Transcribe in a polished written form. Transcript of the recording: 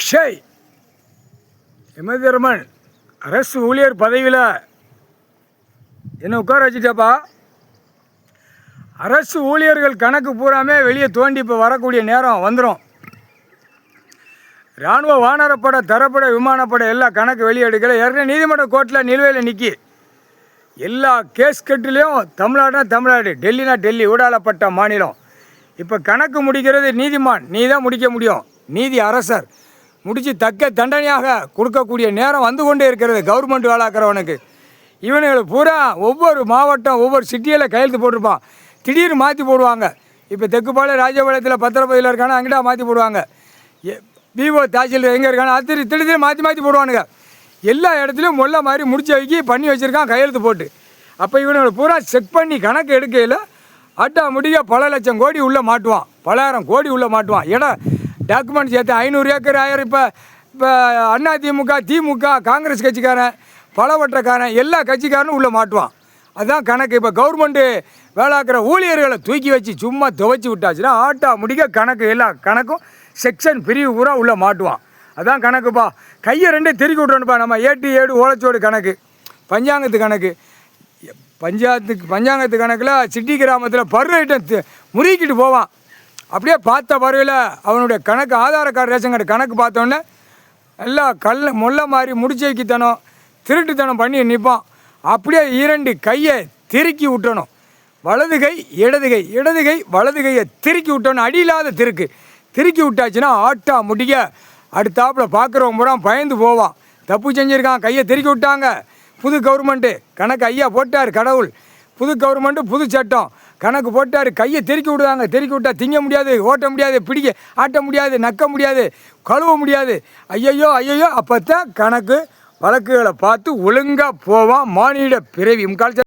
அக்ஷய் எமதர்மன் அரசு ஊழியர் பதவியில் என்ன உட்கார வச்சுட்டாப்பா. அரசு ஊழியர்கள் கணக்கு பூராமே வெளியே தோண்டி இப்போ வரக்கூடிய நேரம் வந்துடும். இராணுவ வானரப்படை, தரப்படை, விமானப்படை எல்லா கணக்கு வெளியே எடுக்கல. ஏற்கனவே நீதிமன்ற கோர்ட்டில் நிலுவையில் நிற்கி எல்லா கேஸ் கட்டுலேயும் தமிழ்நாடுனா தமிழ்நாடு, டெல்லினா டெல்லி, ஊடாலப்பட்ட மாநிலம். இப்போ கணக்கு முடிக்கிறது நீதிமான், நீ தான் முடிக்க முடியும். நீதி அரசர் முடித்து தக்க தண்டனையாக கொடுக்கக்கூடிய நேரம் வந்து கொண்டே இருக்கிறது. கவர்மெண்ட் வேலாக்கிறவனுக்கு இவனுங்களுக்கு பூரா ஒவ்வொரு மாவட்டம் ஒவ்வொரு சிட்டியில் கையெழுத்து போட்டிருப்பான். திடீர்னு மாற்றி போடுவாங்க. இப்போ தெக்குப்பாளையம் ராஜபாளையத்தில் பத்திரப்பதியில் இருக்கானா அங்கிட்டா மாற்றி போடுவாங்க. விவோ தாசில் எங்கே இருக்கானா அது திடீர்னு மாற்றி போடுவானுங்க. எல்லா இடத்துலையும் மொல்ல மாதிரி முடிச்ச வைக்கி பண்ணி வச்சுருக்கான் கையெழுத்து போட்டு. அப்போ இவனுங்களை பூரா செக் பண்ணி கணக்கு எடுக்கையில் ஆட்டோமேட்டிக்காக பல லட்சம் கோடி உள்ளே மாட்டுவான், பலாயிரம் கோடி உள்ளே மாட்டுவான். இடம் டாக்குமெண்ட் சேர்த்து 500 ஏக்கர் 1000. இப்போ அதிமுக, திமுக, காங்கிரஸ் கட்சிக்காரன், பலவற்றக்காரன், எல்லா கட்சிக்காரனும் உள்ளே மாட்டுவான். அதுதான் கணக்கு. இப்போ கவர்மெண்ட்டு வேலாக்கிற ஊழியர்களை தூக்கி வச்சு சும்மா துவைச்சி விட்டாச்சுன்னா ஆட்டோமேட்டிக்காக கணக்கு எல்லா கணக்கும் செக்ஷன் பிரிவு பூரா உள்ளே மாட்டுவான். அதான் கணக்குப்பா. கையை ரெண்டே தெருக்கி விட்றணுப்பா. நம்ம ஏட்டு ஏடு ஓலைச்சோடு கணக்கு, பஞ்சாங்கத்து கணக்கு, பஞ்சாங்கத்து கணக்கில் சிட்டி கிராமத்தில் பரு ஐட்டம் முறுக்கிட்டு போவான். அப்படியே பார்த்த பறவையில் அவனுடைய கணக்கு, ஆதார கார்டு, ரேஷன் கார்டு கணக்கு பார்த்தோன்னே எல்லாம் முல்லை மாதிரி முடிச்சு வைக்கித்தனம், திருட்டுத்தனம் பண்ணி நிற்பான். அப்படியே 2 கையை திருக்கி விட்டணும். வலது கை இடது கை, இடது கை வலது கையை திருக்கி விட்டணும். அடியில்லாத திருக்கி விட்டாச்சுன்னா ஆட்டோமேட்டிக்கா அடுத்தாப்பில் பார்க்குறவங்க பூரா பயந்து போவான். தப்பு செஞ்சுருக்கான், கையை திருக்கி விட்டாங்க. புது கவர்மெண்ட்டு கணக்கு ஐயா போட்டார் கடவுள். புது கவர்மெண்ட்டு புது சட்டம் கணக்கு போட்டார். கையை திருக்கி விடுவாங்க. திருக்கி விட்டால் திங்க முடியாது, ஓட்ட முடியாது, ஆட்ட முடியாது, நக்க முடியாது, கழுவ முடியாது. ஐயையோ அப்போ தான் கணக்கு வழக்குகளை பார்த்து ஒழுங்காக போவான். மானிட பிறவி முக்கால்